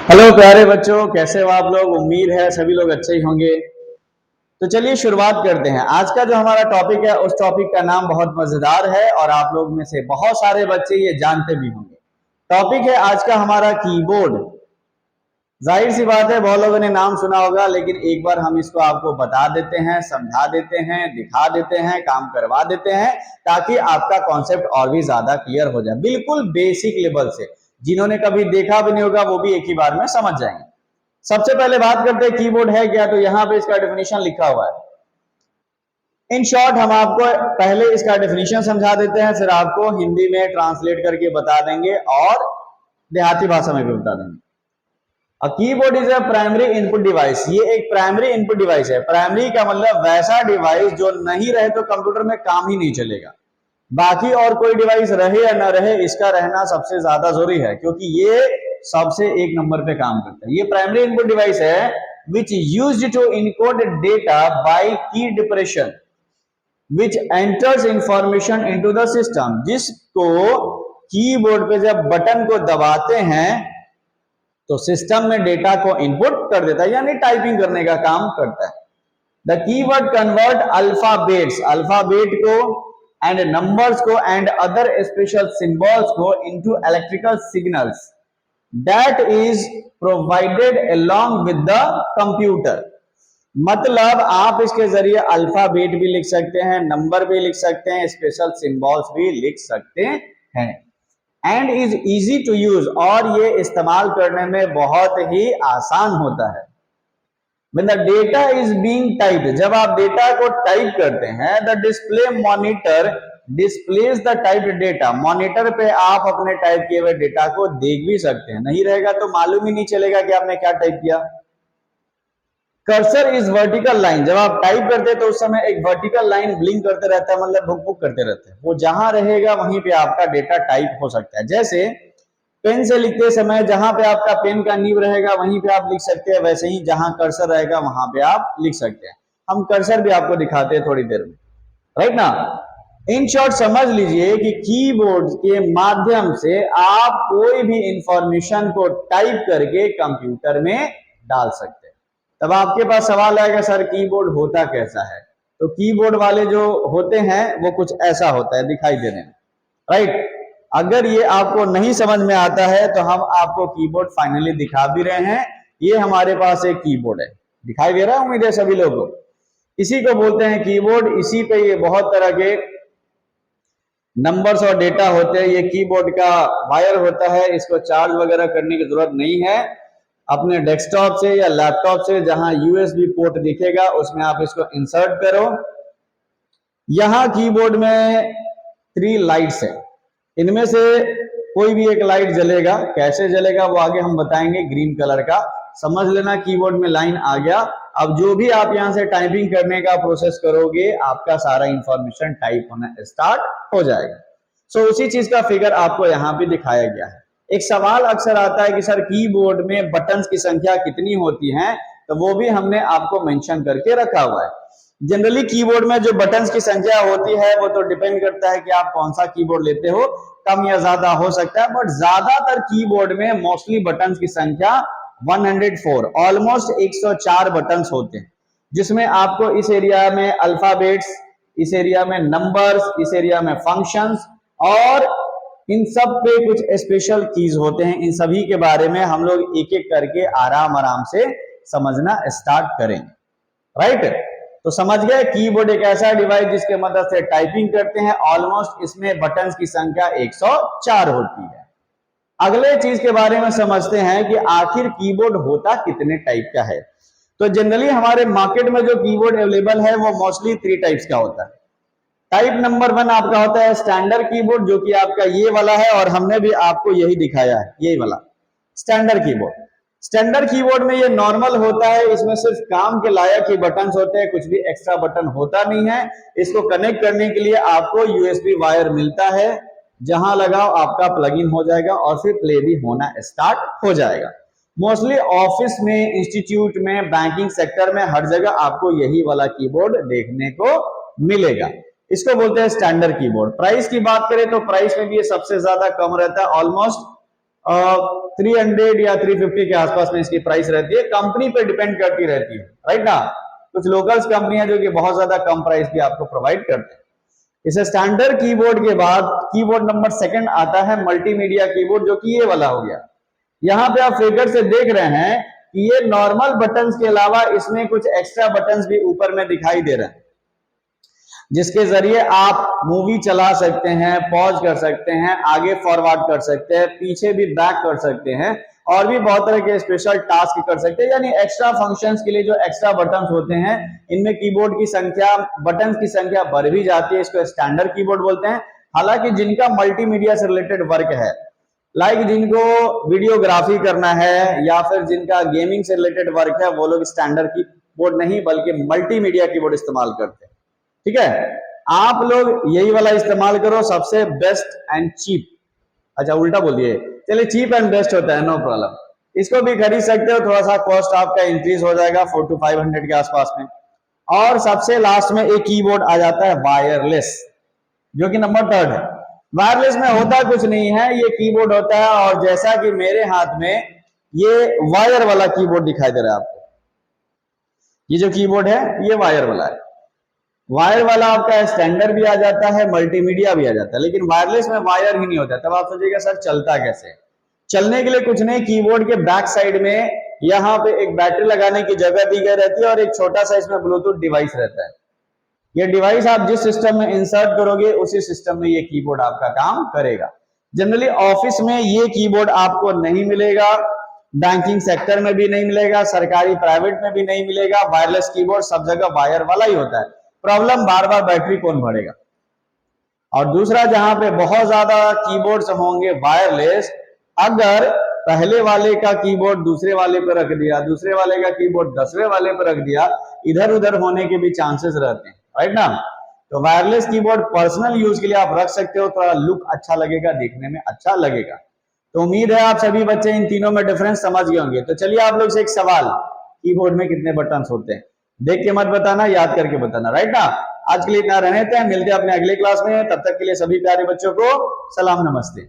Hello प्यारे बच्चों, कैसे हो आप लोग। उम्मीद है सभी लोग अच्छे ही होंगे। तो चलिए शुरुआत करते हैं। आज का जो हमारा टॉपिक है उस टॉपिक का नाम बहुत मजेदार है और आप लोग में से बहुत सारे बच्चे ये जानते भी होंगे। टॉपिक है आज का हमारा कीबोर्ड। जाहिर सी बात है बहुत लोगों ने नाम सुना होगा, लेकिन एक बार हम इसको आपको बता देते हैं, समझा देते हैं, दिखा देते हैं, काम करवा देते हैं, ताकि आपका कॉन्सेप्ट और भी ज्यादा क्लियर हो जाए, बिल्कुल बेसिक लेवल से। जिन्होंने कभी देखा भी नहीं होगा वो भी एक ही बार में समझ जाएंगे। सबसे पहले बात करते हैं कीबोर्ड है क्या। तो यहाँ पे इसका डेफिनेशन लिखा हुआ है। इन शॉर्ट हम आपको पहले इसका डेफिनेशन समझा देते हैं, फिर आपको हिंदी में ट्रांसलेट करके बता देंगे और देहाती भाषा में भी बता देंगे। Keyboard is a primary input device. ये एक प्राइमरी इनपुट डिवाइस है। प्राइमरी का मतलब वैसा डिवाइस जो नहीं रहे तो कंप्यूटर में काम ही नहीं चलेगा। बाकी और कोई डिवाइस रहे या ना रहे, इसका रहना सबसे ज्यादा जरूरी है, क्योंकि ये सबसे एक नंबर पे काम करता है। ये प्राइमरी इनपुट डिवाइस है which used to encode data by key depression which enters information into the system. जिसको कीबोर्ड पे जब बटन को दबाते हैं तो सिस्टम में डेटा को इनपुट कर देता है, यानी टाइपिंग करने का काम करता है। The keyword convert alphabets, alphabet को एंड नंबर्स को एंड अदर स्पेशल सिंबल्स को into electrical signals that is provided along with the computer. मतलब आप इसके जरिए अल्फाबेट भी लिख सकते हैं, नंबर भी लिख सकते हैं, स्पेशल सिंबल्स भी लिख सकते हैं। And is easy to use, और ये इस्तेमाल करने में बहुत ही आसान होता है। When the data is being typed, जब आप डेटा को टाइप करते हैं, the display monitor displays the typed data। Monitor पे आप अपने टाइप किए हुए डेटा को देख भी सकते हैं, नहीं रहेगा तो मालूम ही नहीं चलेगा कि आपने क्या टाइप किया। कर्सर इज वर्टिकल लाइन, जब आप टाइप करते हैं तो उस समय एक वर्टिकल लाइन ब्लिंक करते रहता है, मतलब भुक भुक करते रहते हैं। वो जहां रहेगा वहीं पे आपका डेटा टाइप हो सकता है। जैसे पेन से लिखते समय जहां पे आपका पेन का नीब रहेगा वहीं पे आप लिख सकते हैं, वैसे ही जहां कर्सर रहेगा वहां पे आप लिख सकते हैं। हम कर्सर भी आपको दिखाते हैं थोड़ी देर में, राइट ना। इन शॉर्ट समझ लीजिए कि कीबोर्ड के माध्यम से आप कोई भी इंफॉर्मेशन को टाइप करके कंप्यूटर में डाल सकते हैं। तब आपके पास सवाल आएगा, सर कीबोर्ड होता कैसा है। तो कीबोर्ड वाले जो होते हैं वो कुछ ऐसा होता है, दिखाई दे रहे हैं, राइट। अगर ये आपको नहीं समझ में आता है तो हम आपको कीबोर्ड फाइनली दिखा भी रहे हैं। ये हमारे पास एक कीबोर्ड है, दिखाई दे रहा है उम्मीद है सभी लोगों को। इसी को बोलते हैं कीबोर्ड। इसी पे ये बहुत तरह के नंबर्स और डेटा होते हैं। ये कीबोर्ड का वायर होता है, इसको चार्ज वगैरह करने की जरूरत नहीं है। अपने डेस्कटॉप से या लैपटॉप से जहां यूएसबी पोर्ट दिखेगा उसमें आप इसको इंसर्ट करो। यहां कीबोर्ड में 3 लाइट्स है, इनमें से कोई भी एक लाइट जलेगा। कैसे जलेगा वो आगे हम बताएंगे। ग्रीन कलर का समझ लेना, कीबोर्ड में लाइन आ गया। अब जो भी आप यहां से टाइपिंग करने का प्रोसेस करोगे आपका सारा इंफॉर्मेशन टाइप होना स्टार्ट हो जाएगा। सो उसी चीज का फिगर आपको यहाँ पे दिखाया गया है। एक सवाल अक्सर आता है कि सर कीबोर्ड में बटन्स की संख्या कितनी होती है, तो वो भी हमने आपको मेंशन करके रखा हुआ है। जनरली कीबोर्ड में जो बटन्स की संख्या होती है वो तो डिपेंड करता है कि आप कौन सा कीबोर्ड लेते हो, कम या ज्यादा हो सकता है, बट ज्यादातर कीबोर्ड में मोस्टली बटन्स की संख्या 104, ऑलमोस्ट 104 बटन्स होते हैं, जिसमें आपको इस एरिया में अल्फाबेट्स, इस एरिया में नंबर्स, इस एरिया में फंक्शंस और इन सब पे कुछ स्पेशल कीज होते हैं। इन सभी के बारे में हम लोग एक एक करके आराम आराम से समझना स्टार्ट करेंगे, राइट। तो समझ गए, कीबोर्ड एक ऐसा डिवाइस जिसके मदद से टाइपिंग करते हैं। ऑलमोस्ट इसमें बटन्स की संख्या 104 होती है। अगले चीज के बारे में समझते हैं कि आखिर कीबोर्ड होता कितने टाइप का है। तो जनरली हमारे मार्केट में जो कीबोर्ड अवेलेबल है वो मोस्टली 3 टाइप्स का होता है। टाइप नंबर 1 आपका होता है स्टैंडर्ड कीबोर्ड, जो कि आपका ये वाला है और हमने भी आपको यही दिखाया है, यही वाला स्टैंडर्ड कीबोर्ड। स्टैंडर्ड कीबोर्ड में ये नॉर्मल होता है, इसमें सिर्फ काम के लायक ही बटन्स होते हैं, कुछ भी एक्स्ट्रा बटन होता नहीं है। इसको कनेक्ट करने के लिए आपको यूएसबी वायर मिलता है, जहां लगाओ आपका प्लग इन हो जाएगा और फिर प्ले भी होना स्टार्ट हो जाएगा। मोस्टली ऑफिस में, इंस्टीट्यूट में, बैंकिंग सेक्टर में हर जगह आपको यही वाला कीबोर्ड देखने को मिलेगा। इसको बोलते हैं स्टैंडर्ड कीबोर्ड। प्राइस की बात करें तो प्राइस में भी ये सबसे ज्यादा कम रहता है, ऑलमोस्ट 300 या 350 के आसपास में इसकी प्राइस रहती है, कंपनी पे डिपेंड करती रहती है, राइट ना। कुछ लोकल्स कंपनियां जो कि बहुत ज्यादा कम प्राइस की आपको प्रोवाइड करते हैं। इस स्टैंडर्ड कीबोर्ड के बाद कीबोर्ड नंबर सेकंड आता है मल्टीमीडिया कीबोर्ड, जो कि ये वाला हो गया। यहाँ पे आप फिगर से देख रहे हैं कि ये नॉर्मल बटन्स के अलावा इसमें कुछ एक्स्ट्रा बटन्स भी ऊपर में दिखाई दे रहे हैं, जिसके जरिए आप मूवी चला सकते हैं, पॉज कर सकते हैं, आगे फॉरवर्ड कर सकते हैं, पीछे भी बैक कर सकते हैं, और भी बहुत तरह के स्पेशल टास्क कर सकते हैं। यानी एक्स्ट्रा फंक्शंस के लिए जो एक्स्ट्रा बटन्स होते हैं, इनमें कीबोर्ड की संख्या, बटन्स की संख्या बढ़ भी जाती है। इसको स्टैंडर्ड कीबोर्ड बोलते हैं। हालांकि जिनका मल्टीमीडिया से रिलेटेड वर्क है, लाइक जिनको वीडियोग्राफी करना है या फिर जिनका गेमिंग से रिलेटेड वर्क है, वो लोग स्टैंडर्ड कीबोर्ड नहीं बल्कि मल्टीमीडिया कीबोर्ड इस्तेमाल करते हैं। ठीक है, आप लोग यही वाला इस्तेमाल करो, सबसे बेस्ट एंड चीप। अच्छा उल्टा बोल दिए, चलिए चीप एंड बेस्ट होता है, नो प्रॉब्लम। इसको भी खरीद सकते हो, थोड़ा सा कॉस्ट आपका इंक्रीज हो जाएगा 400 to 500 के आसपास में। और सबसे लास्ट में एक कीबोर्ड आ जाता है वायरलेस, जो कि नंबर 3 है। वायरलेस में होता कुछ नहीं है, ये कीबोर्ड होता है, और जैसा कि मेरे हाथ में ये वायर वाला कीबोर्ड दिखाई दे रहा है आपको, ये जो कीबोर्ड है ये वायर वाला है। वायर वाला आपका स्टैंडर्ड भी आ जाता है, मल्टीमीडिया भी आ जाता है, लेकिन वायरलेस में वायर ही नहीं होता। तब आप सोचिएगा सर चलता कैसे? चलने के लिए कुछ नहीं, कीबोर्ड के बैक साइड में यहाँ पे एक बैटरी लगाने की जगह दी गई रहती है, और एक छोटा सा इसमें ब्लूटूथ डिवाइस रहता है। ये डिवाइस आप जिस सिस्टम में इंसर्ट करोगे, उसी सिस्टम में ये कीबोर्ड आपका काम करेगा। जनरली ऑफिस में ये कीबोर्ड आपको नहीं मिलेगा, बैंकिंग सेक्टर में भी नहीं मिलेगा, सरकारी प्राइवेट में भी नहीं मिलेगा। वायरलेस कीबोर्ड सब जगह वायर वाला ही होता है। प्रॉब्लम बार बार बैटरी कौन भरेगा। और दूसरा, जहां पे बहुत ज्यादा कीबोर्ड्स होंगे वायरलेस, अगर पहले वाले का कीबोर्ड दूसरे वाले पर रख दिया, दूसरे वाले का कीबोर्ड 10वें वाले पर रख दिया, इधर उधर होने के भी चांसेस रहते हैं, राइट ना। तो वायरलेस कीबोर्ड पर्सनल यूज के लिए आप रख सकते हो, थोड़ा लुक अच्छा लगेगा, देखने में अच्छा लगेगा। तो उम्मीद है आप सभी बच्चे इन तीनों में डिफरेंस समझ गए होंगे। तो चलिए आप लोग से एक सवाल, कीबोर्ड में कितने बटन्स होते हैं? देख के मत बताना, याद करके बताना, राइट ना। आज के लिए इतना रहने देते हैं, मिलते हैं अपने अगले क्लास में। तब तक के लिए सभी प्यारे बच्चों को सलाम, नमस्ते।